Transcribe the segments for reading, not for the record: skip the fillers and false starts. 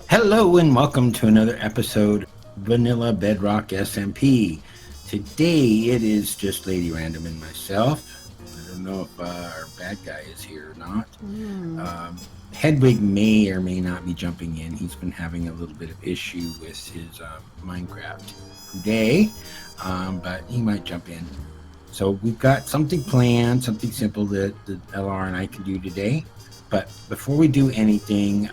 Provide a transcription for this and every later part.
Hello and welcome to another episode of Vanilla Bedrock SMP. Today it is just Lady Random and myself. I don't know if our bad guy is here or not. Hedwig may or may not be jumping in. He's been having a little bit of issue with his Minecraft today, but he might jump in. So we've got something planned, something simple that LR and I can do today. But before we do anything,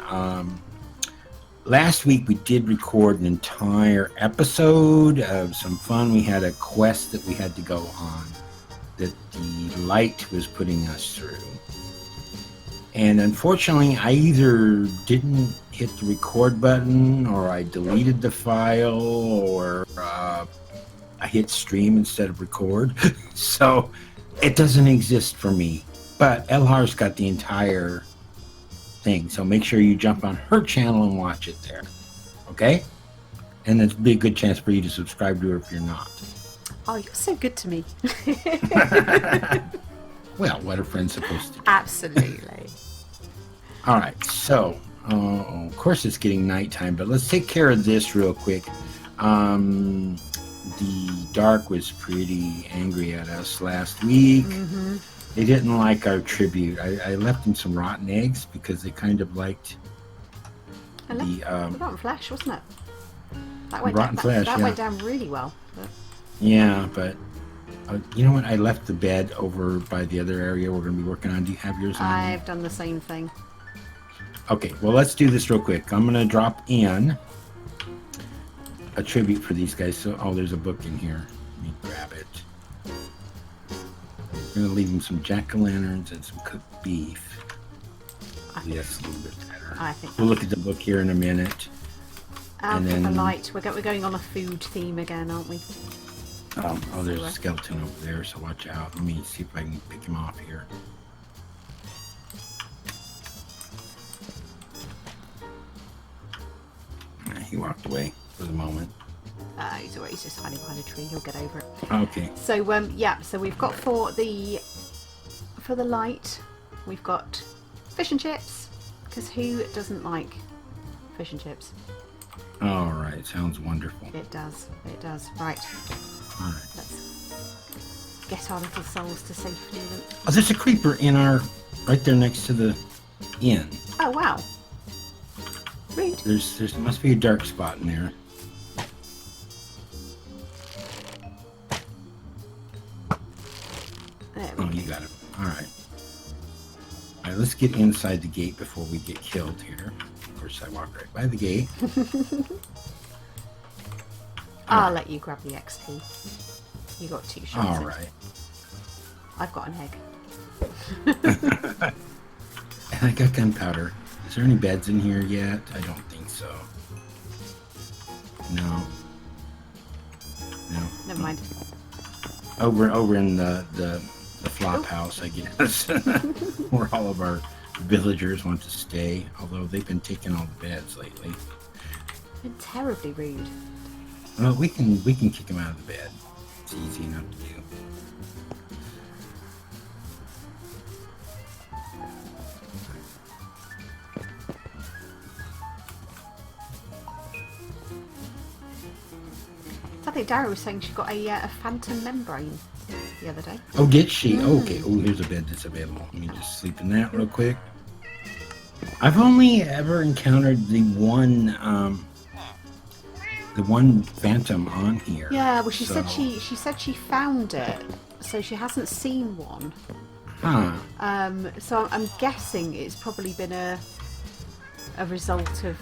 last week we did record an entire episode of some fun. We had a quest that we had to go on that the light was putting us through. And unfortunately, I either didn't hit the record button, or I deleted the file, or I hit stream instead of record. So it doesn't exist for me. But Elhar's got the entire thing, so make sure you jump on her channel and watch it there. Okay? And there's be a good chance for you to subscribe to her if you're not. Oh, you're so good to me. Well, what are friends supposed to do? Absolutely. All right, so of course it's getting nighttime, but let's take care of this real quick. The Dark was pretty angry at us last week. Mm-hmm. They didn't like our tribute. I left them some rotten eggs because they kind of liked the rotten flesh, wasn't it? That went rotten down, flesh. that yeah. went down really well. But... Yeah, but you know what? I left the bed over by the other area we're going to be working on. Do you have yours on? I've done the same thing. Okay, well, let's do this real quick. I'm going to drop in a tribute for these guys. So, oh, there's a book in here. Let me grab it. I'm going to leave them some jack-o'-lanterns and some cooked beef. Yes, a little bit better. I think We'll look at the book here in a minute. And then the light. We're going on a food theme again, aren't we? Oh, there's a skeleton over there, so watch out. Let me see if I can pick him off here. He walked away for the moment. He's just hiding behind a tree. He'll get over it. Okay. So yeah. So we've got for the light, we've got fish and chips. Because who doesn't like fish and chips? All right. Sounds wonderful. It does. It does. Right. All right. Let's get our little souls to safety. Oh, there's a creeper right there next to the inn. Oh wow. Rude. There must be a dark spot in there. Oh, you got it. All right. All right, let's get inside the gate before we get killed here. Of course, I walk right by the gate. I'll let you grab the XP. You got 2 shots. All right. I've got an egg. And I got gunpowder. Is there any beds in here yet? I don't think so. No. Never mind. Over in the flop house, I guess, where all of our villagers want to stay. Although they've been taking all the beds lately. Been terribly rude. Well, we can kick them out of the bed. It's easy enough to do. I think Dara was saying she got a phantom membrane the other day. Oh, did she? Oh, okay. Oh, here's a bed that's available. Let me just sleep in that real quick. I've only ever encountered the one phantom on here. Yeah, well, she said she found it, so she hasn't seen one. Huh. So I'm guessing it's probably been a result of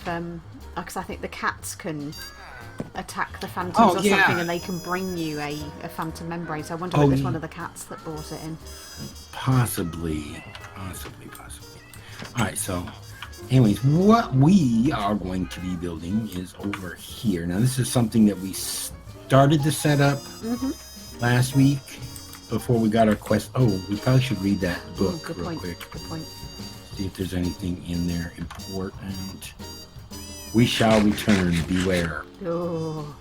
because I think the cats can attack the phantoms or something, and they can bring you a phantom membrane. So I wonder if it's one of the cats that brought it in. Possibly. All right, so anyways, what we are going to be building is over here. Now, this is something that we started to set up last week before we got our quest. Oh, we probably should read that book real quick. Good point. See if there's anything in there important. We shall return, beware. Oh.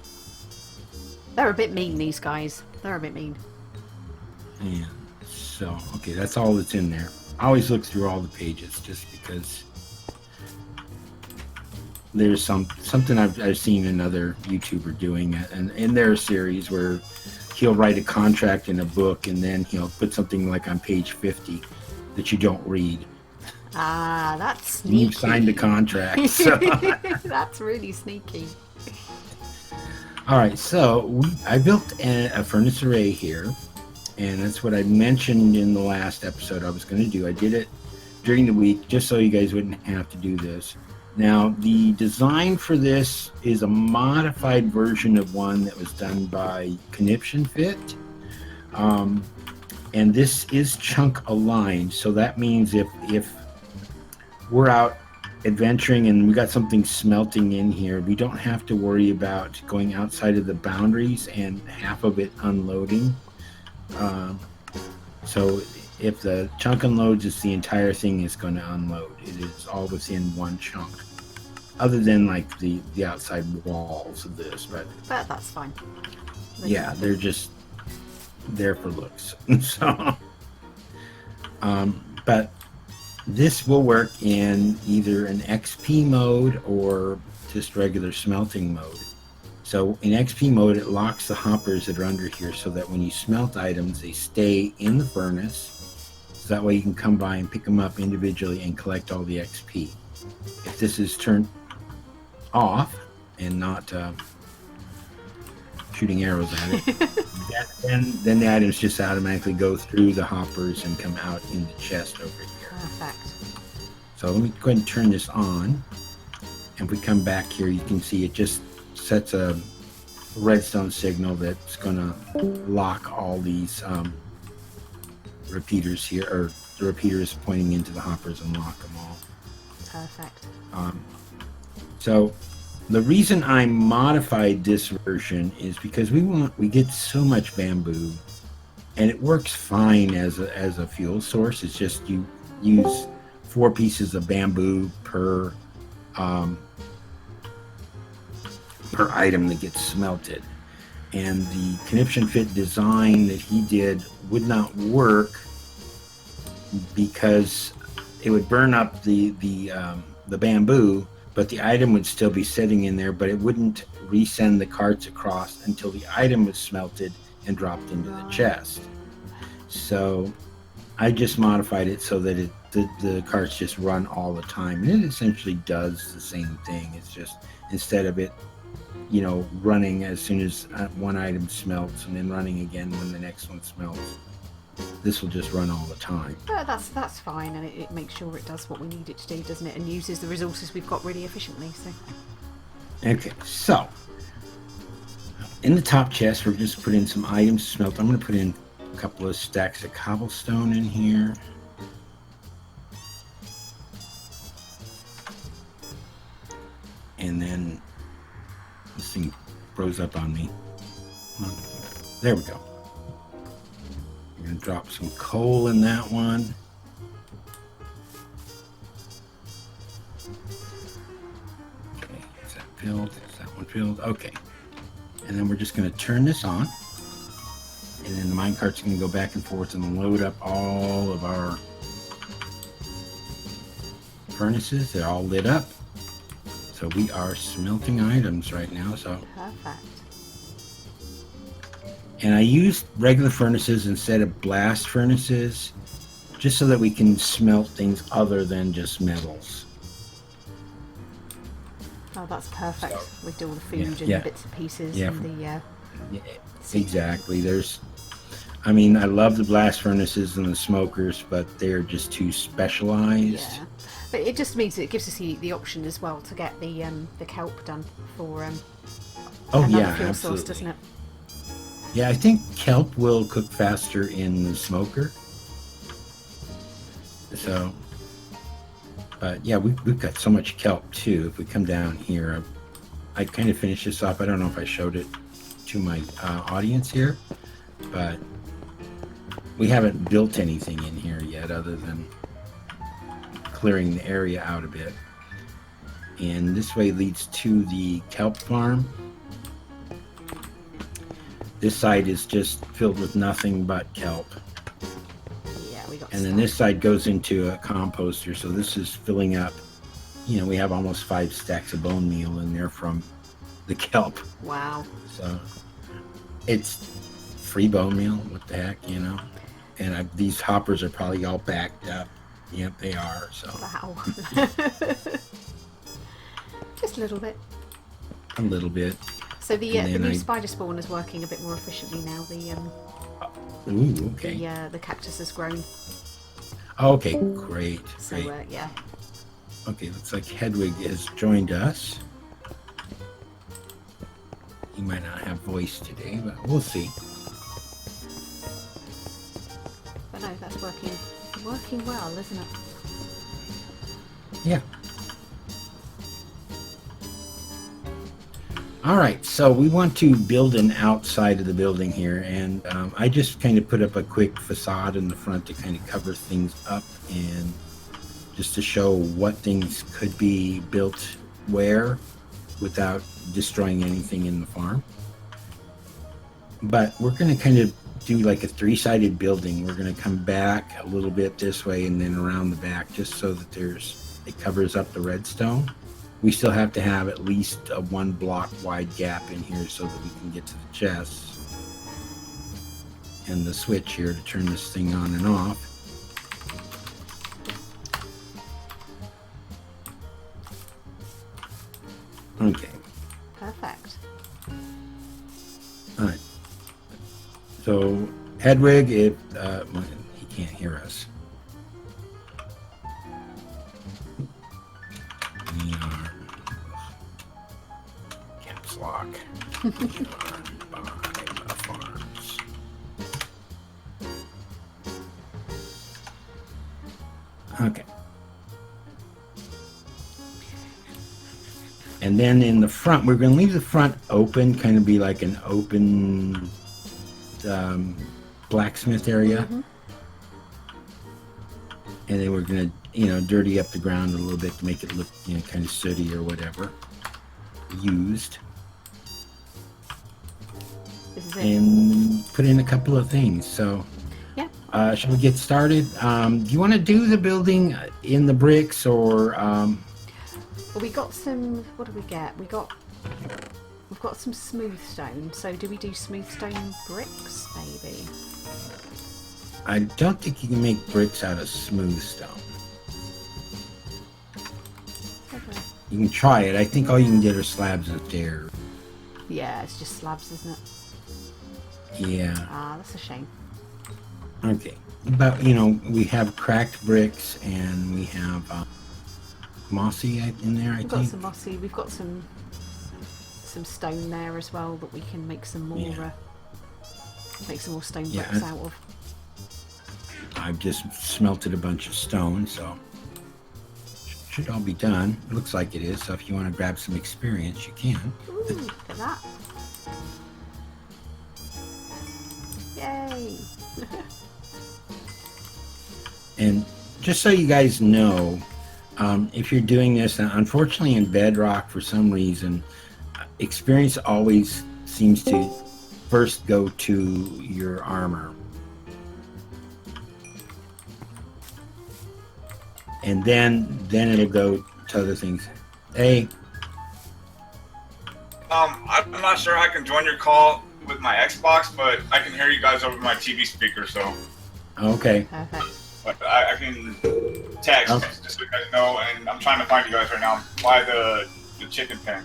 They're a bit mean, these guys. They're a bit mean. Yeah. So, okay, that's all that's in there. I always look through all the pages just because there's something I've seen another YouTuber doing it, and in their series where he'll write a contract in a book and then he'll put something like on page 50 that you don't read. Ah, that's sneaky. And you've signed the contract. So. That's really sneaky. All right, so I built a furnace array here, and that's what I mentioned in the last episode I was going to do. I did it during the week just so you guys wouldn't have to do this. Now, the design for this is a modified version of one that was done by Conniption Fit. And this is chunk aligned, so that means if we're out adventuring and we got something smelting in here, we don't have to worry about going outside of the boundaries and half of it unloading. So if the chunk unloads, it's the entire thing is going to unload. It is all within one chunk, other than like the outside walls of this, but that's fine. Yeah, they're just there for looks. So but this will work in either an XP mode or just regular smelting mode. So in XP mode, it locks the hoppers that are under here so that when you smelt items, they stay in the furnace. So that way you can come by and pick them up individually and collect all the XP. If this is turned off and not shooting arrows at it, then the items just automatically go through the hoppers and come out in the chest over here. Perfect. So let me go ahead and turn this on. And if we come back here, you can see it just sets a redstone signal that's going to lock all these repeaters here, or the repeaters pointing into the hoppers and lock them all. Perfect. So the reason I modified this version is because we get so much bamboo, and it works fine as a fuel source. It's just you use 4 pieces of bamboo per item that gets smelted. And the Conniption Fit design that he did would not work because it would burn up the bamboo, but the item would still be sitting in there, but it wouldn't resend the carts across until the item was smelted and dropped into the chest. So I just modified it so that the carts just run all the time, and it essentially does the same thing. It's just instead of it, running as soon as one item smelts and then running again when the next one smelts, this will just run all the time. That's fine, and it makes sure it does what we need it to do, doesn't it? And uses the resources we've got really efficiently. So. Okay, so in the top chest, we're just putting some items to smelt. I'm going to put in a couple of stacks of cobblestone in here. And then this thing froze up on me. There we go. I'm going to drop some coal in that one. Okay, is that filled? Is that one filled? Okay. And then we're just going to turn this on. And then the minecart's going to go back and forth and load up all of our furnaces. They're all lit up. So we are smelting items right now. So perfect. And I used regular furnaces instead of blast furnaces, just so that we can smelt things other than just metals. Oh, that's perfect. So, with all the food and bits and pieces and the exactly. I love the blast furnaces and the smokers, but they're just too specialized. Yeah. But it just means that it gives us the option as well to get the kelp done for another fuel source, doesn't it? Yeah, I think kelp will cook faster in the smoker. So, but yeah, we've got so much kelp too. If we come down here, I kind of finished this off. I don't know if I showed it to my audience here, but we haven't built anything in here yet other than clearing the area out a bit. And this way leads to the kelp farm. This side is just filled with nothing but kelp. Yeah, we got. And then this side goes into a composter, so this is filling up we have almost 5 stacks of bone meal in there from the kelp. Wow. So it's free bone meal. What the heck, And these hoppers are probably all backed up. Yep, they are. So. Wow. Just a little bit. A little bit. So the new spider spawn is working a bit more efficiently now. Ooh, okay. The cactus has grown. Okay, great. So yeah. Okay, looks like Hedwig has joined us. He might not have voice today, but we'll see. But no, that's working well, isn't it? Yeah. All right, so we want to build an outside of the building here, and I just kind of put up a quick facade in the front to kind of cover things up and just to show what things could be built where without destroying anything in the farm. But we're going to kind of do like a 3-sided building. We're going to come back a little bit this way and then around the back just so that it covers up the redstone. We still have to have at least a 1 block wide gap in here so that we can get to the chests. And the switch here to turn this thing on and off. Okay. Perfect. All right. So, Hedwig, he can't hear us. We are caps lock. We are by farms. Okay. And then in the front, we're going to leave the front open, kind of be like an open blacksmith area. Mm-hmm. And then we're going to, dirty up the ground a little bit to make it look, kind of sooty or whatever. Used. This is it. And put in a couple of things. So, yeah. Shall we get started? Do you want to do the building in the bricks or... Well, we got some. What do we get? We've got some smooth stone. So do we do smooth stone bricks, maybe? I don't think you can make bricks out of smooth stone. Okay. You can try it. I think all you can get are slabs of stairs. Yeah, it's just slabs, isn't it? Yeah. Ah, that's a shame. Okay. But, we have cracked bricks and we have mossy in there, I think. We've got some mossy. We've got some stone there as well that we can make some more stone bricks out of. I've just smelted a bunch of stone, so should all be done. It looks like it is. So if you want to grab some experience, you can. Ooh, look at that! Yay! And just so you guys know, if you're doing this, unfortunately in Bedrock, for some reason, experience always seems to first go to your armor. And then it'll go to other things. Hey. I'm not sure I can join your call with my Xbox, but I can hear you guys over my TV speaker, so. Okay. Perfect. But I can text, just so you guys know, and I'm trying to find you guys right now by the chicken pen.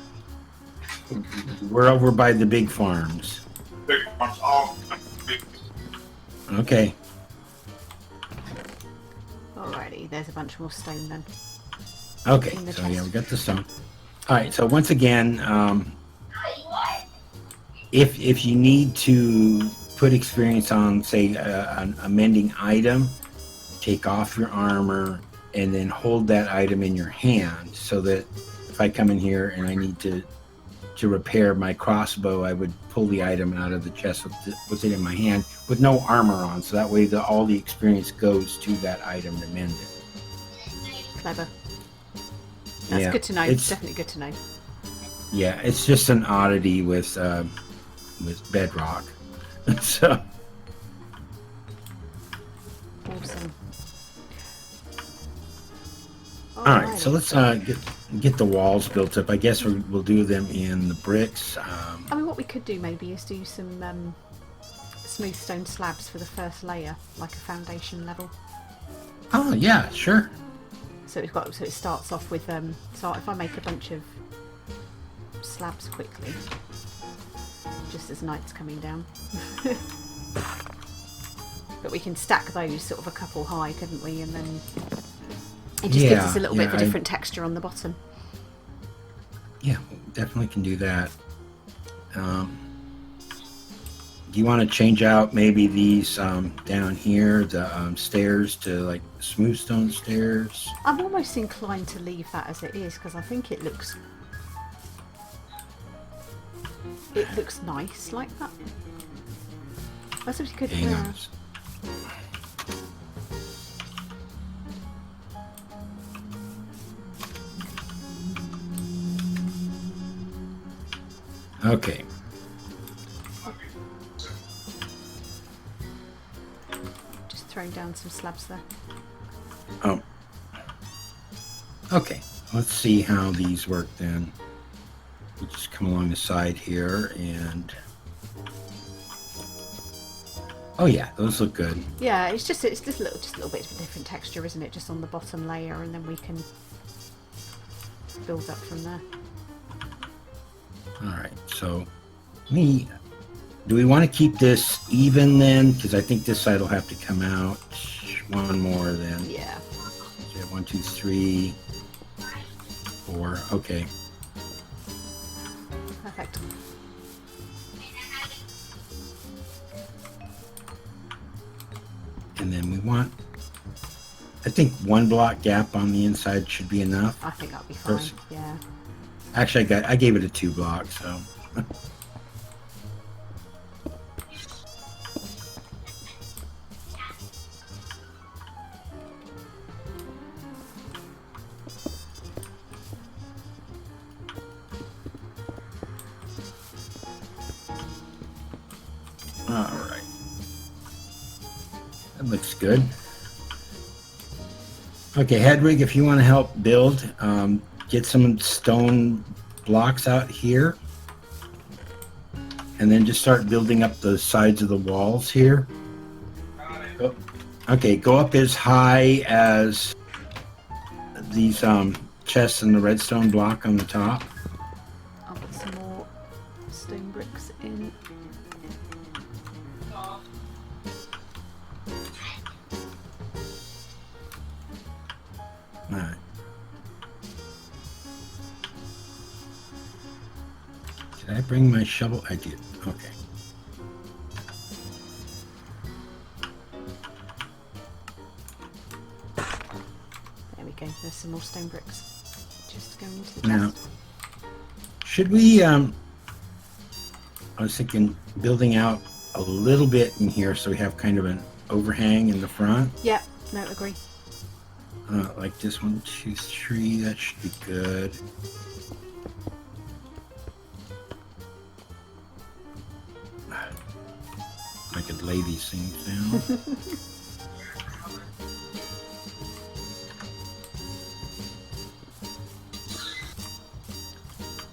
We're over by the big farms. Big farms, all big. Okay. Alrighty, there's a bunch more stone then. Okay, so yeah, we got the stone. All right, so once again, if you need to put experience on, say, a mending item, take off your armor and then hold that item in your hand so that if I come in here and I need to repair my crossbow, I would pull the item out of the chest with it in my hand with no armor on, so that way all the experience goes to that item to mend it. Clever. That's good to know. It's definitely good to know. Yeah, it's just an oddity with Bedrock. So. Awesome. All right, so let's get the walls built up. I guess we'll do them in the bricks. I mean, what we could do maybe is do some smooth stone slabs for the first layer, like a foundation level. Oh yeah, sure. So it starts off with so if I make a bunch of slabs quickly, just as night's coming down. But we can stack those sort of a couple high, couldn't we? And then it just gives us a little bit of a different texture on the bottom. Yeah, definitely can do that. Do you want to change out maybe these down here, the stairs, to like smooth stone stairs? I'm almost inclined to leave that as it is because I think it looks nice like that. I suppose you could. Hang on. Okay. Just throwing down some slabs there. Oh. Okay. Let's see how these work then. We'll just come along the side here and. Oh yeah, those look good. Yeah, it's just a little bit of a different texture, isn't it? Just on the bottom layer, and then we can build up from there. All right, so do we want to keep this even then? Because I think this side will have to come out one more then. Yeah. So 1, 2, 3, 4. Okay. Perfect. And then we want, I think 1 block gap on the inside should be enough. I think that'll be fine. Yeah. Actually, I gave it a 2 block, so. All right. That looks good. Okay, Hedwig, if you want to help build, get some stone blocks out here. And then just start building up the sides of the walls here. Okay, go up as high as these chests and the redstone block on the top. I'll put some more stone bricks in. Alright. Did I bring my shovel? I did. Okay. There we go. There's some more stone bricks. Just going into the Now, chest. should we, I was thinking building out a little bit in here so we have kind of an overhang in the front. Yeah, no, agree. Like this 1, 2, 3, that should be good. I could lay these things down.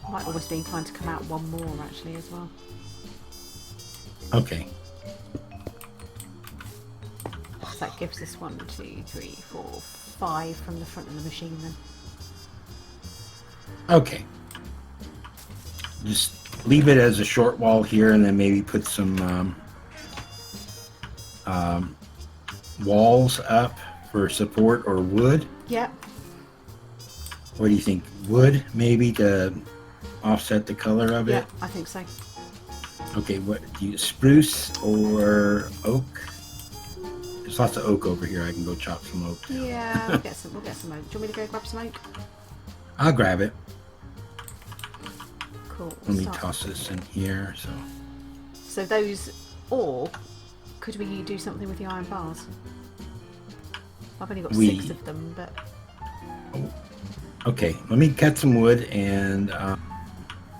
I might almost be inclined to come out one more actually as well. Okay. So that gives us 1, 2, 3, 4, 5 from the front of the machine then. Okay. Just leave it as a short wall here and then maybe put some walls up for support or wood. Yep. What do you think? Wood maybe to offset the color of Yeah, it? I think so. Okay, what do you, spruce or oak? There's lots of oak over here. I can go chop some oak down. Yeah, we'll get some oak. Do you want me to go grab some oak? I'll grab it. Cool. Let me start. toss this in here. So those, or could we do something with the iron bars? I've only got 6 of them, but Okay, let me cut some wood and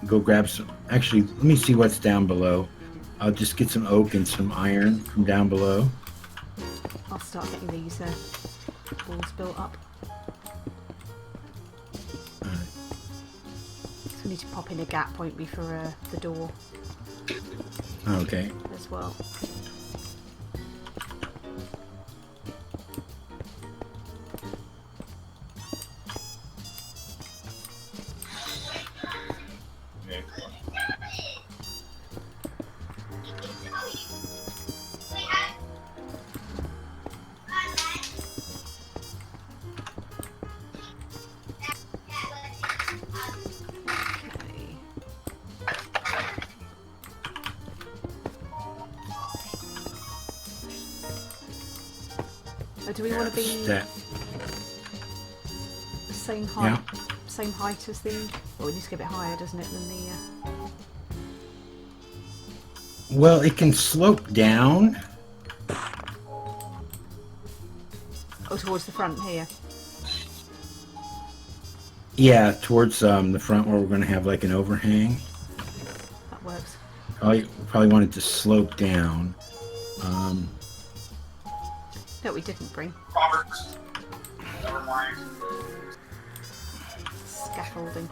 go grab some. Actually, let me see what's down below. I'll just get some oak and some iron from down below. I'll start getting these walls built up. We need to pop in a gap, won't we, for the door Okay. as well. Do we want to be same height? Yeah. Same height as the. Well, it needs to get a bit higher, doesn't it, than the. Well, it can slope down. Oh, towards the front here. Yeah, towards the front where we're going to have like an overhang. That works. Probably want it to slope down. No, we didn't bring. Roberts. Never mind. Scaffolding.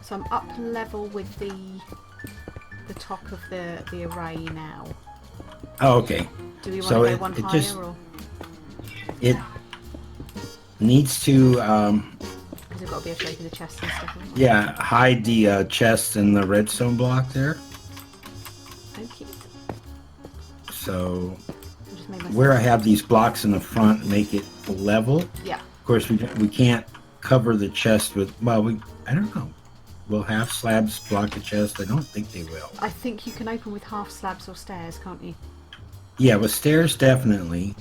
So I'm up level with the top of the array now. Oh, okay. Do we want So to go one higher or? It needs to Has it got to be a shape of the chest and stuff? yeah, hide the chest and the redstone block there. Okay. So I just made myself where I have these blocks in the front, make it level. Yeah. Of course, we can't cover the chest with. Well, I don't know. Will half slabs block the chest? I don't think they will. I think you can open with half slabs or stairs, can't you? Yeah, with stairs definitely,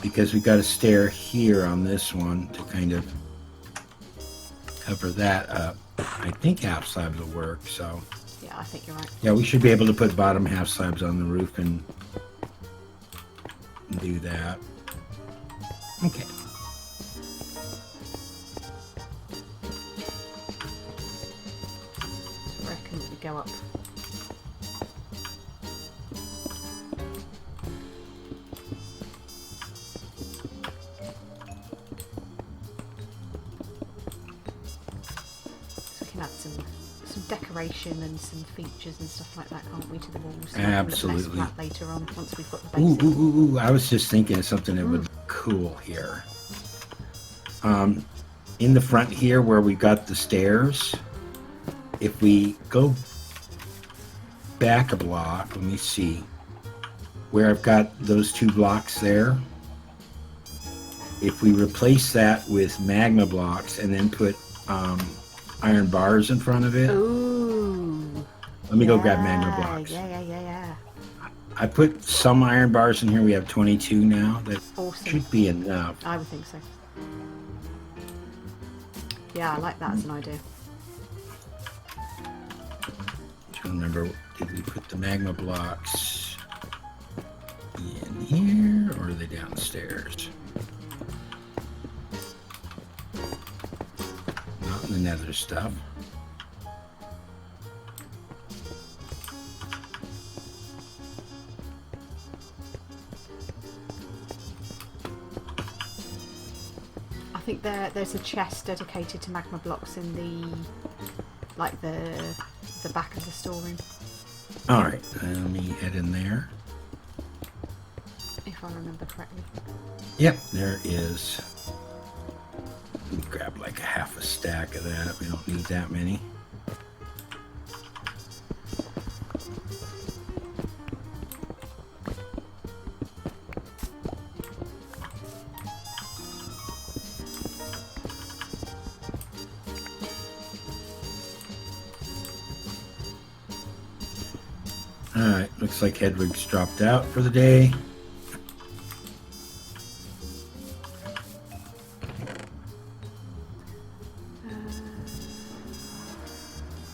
because we got a stair here on this one to kind of cover that up. I think half slabs will work. So Yeah, I think you're right. yeah, we should be able to put bottom half slabs on the roof and do that. Okay. So I reckon we go up. So we can add some decoration and some features and stuff like that, can't we, to the walls? So Absolutely. Less flat later on, once we've got the Ooh, basic. ooh, ooh! I was just thinking of something that would look cool here. In the front here, where we got the stairs, if we go back a block, let me see, where I've got those two blocks there. If we replace that with magma blocks and then put iron bars in front of it. Ooh. Let me go grab magma blocks. Yeah. I put some iron bars in here. We have 22 now. That Awesome. should be enough. I would think so. Yeah, I like that as an idea. Trying to remember, did we put the magma blocks in here or are they downstairs? Not in the nether stuff. I think there's a chest dedicated to magma blocks in the back of the storeroom. All right, let me head in there. If I remember correctly. Yep, there is. Let me grab like a half a stack of that. We don't need that many. Alright, looks like Hedwig's dropped out for the day.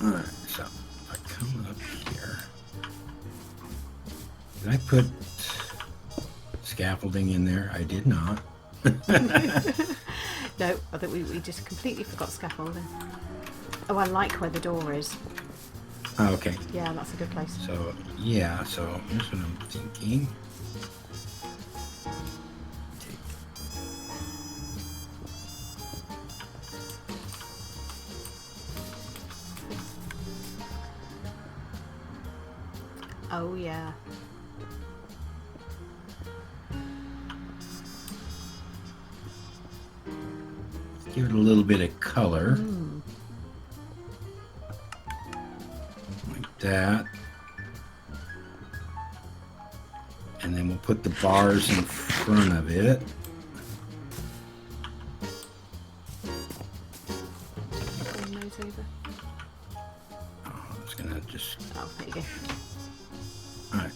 Alright, so if I come up here, Did I put scaffolding in there? I did not. No, I think we just completely forgot scaffolding. Oh, I like where the door is. Oh, okay. Yeah, that's a good place. So, yeah, so here's what I'm thinking. Oh, yeah. Give it a little bit of color. Like that. And then we'll put the bars in front of it. Bring those over. Oh, I was gonna just... Oh, there you go. Alright.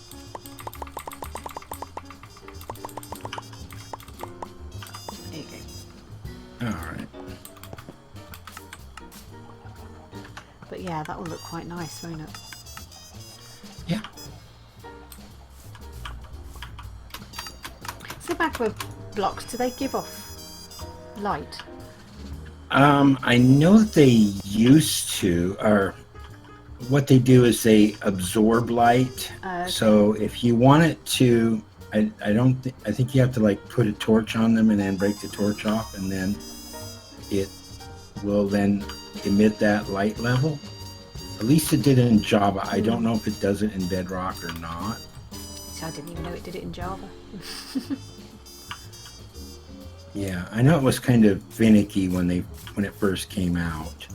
There you go. Alright. But yeah, that will look quite nice, won't it? Yeah. So back with blocks, do they give off light? I know that they used to, or what they do is they absorb light. Okay. So if you want it to, I think you have to like put a torch on them and then break the torch off, and then it will then emit that light level. At least it did in Java. I don't know if it does it in Bedrock or not. So I didn't even know it did it in Java. Yeah, I know it was kind of finicky when it first came out.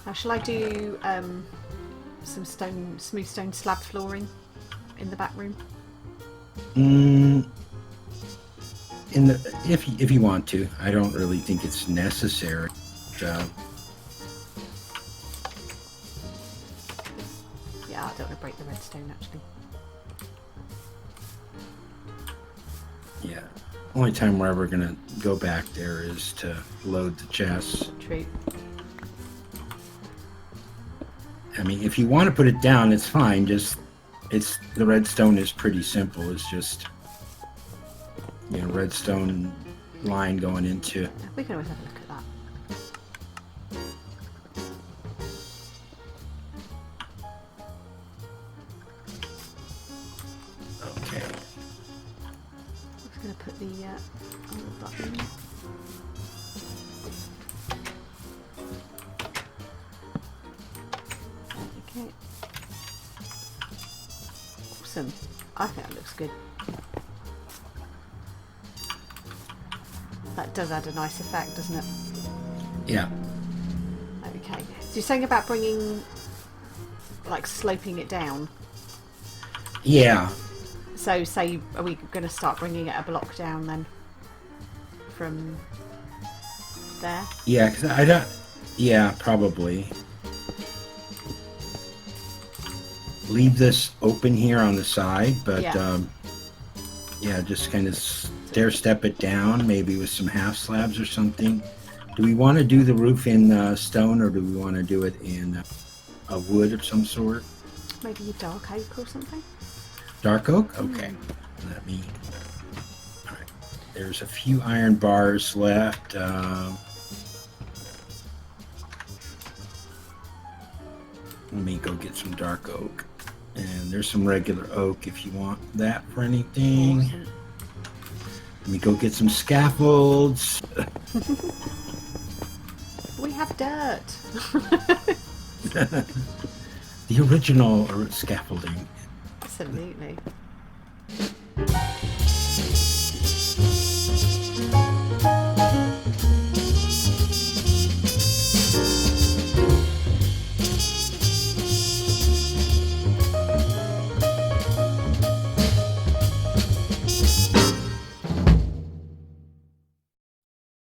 Now, shall I do some smooth stone slab flooring in the back room? If you want to, I don't really think it's necessary. Yeah, I don't want to break the redstone actually. Yeah, only time we're ever gonna go back there is to load the chests. True. I mean, if you want to put it down, it's fine. The redstone is pretty simple. It's just, redstone line going into. We can always have a look at that. Okay. I'm just going to put the button. Okay. Awesome. I think that looks good. That does add a nice effect, doesn't it? Yeah. Okay. So you're saying about bringing, like, sloping it down? Yeah. So, say, are we going to start bringing it a block down then? From there? Yeah, because I don't. Yeah, probably. Leave this open here on the side, but yeah, just kind of stair step it down, maybe with some half slabs or something. Do we want to do the roof in stone, or do we want to do it in a wood of some sort? Maybe dark oak or something? Dark oak? Okay. Let me... Alright. There's a few iron bars left. Let me go get some dark oak. And there's some regular oak if you want that for anything. Awesome. Let me go get some scaffolds. We have dirt. The original scaffolding. Absolutely.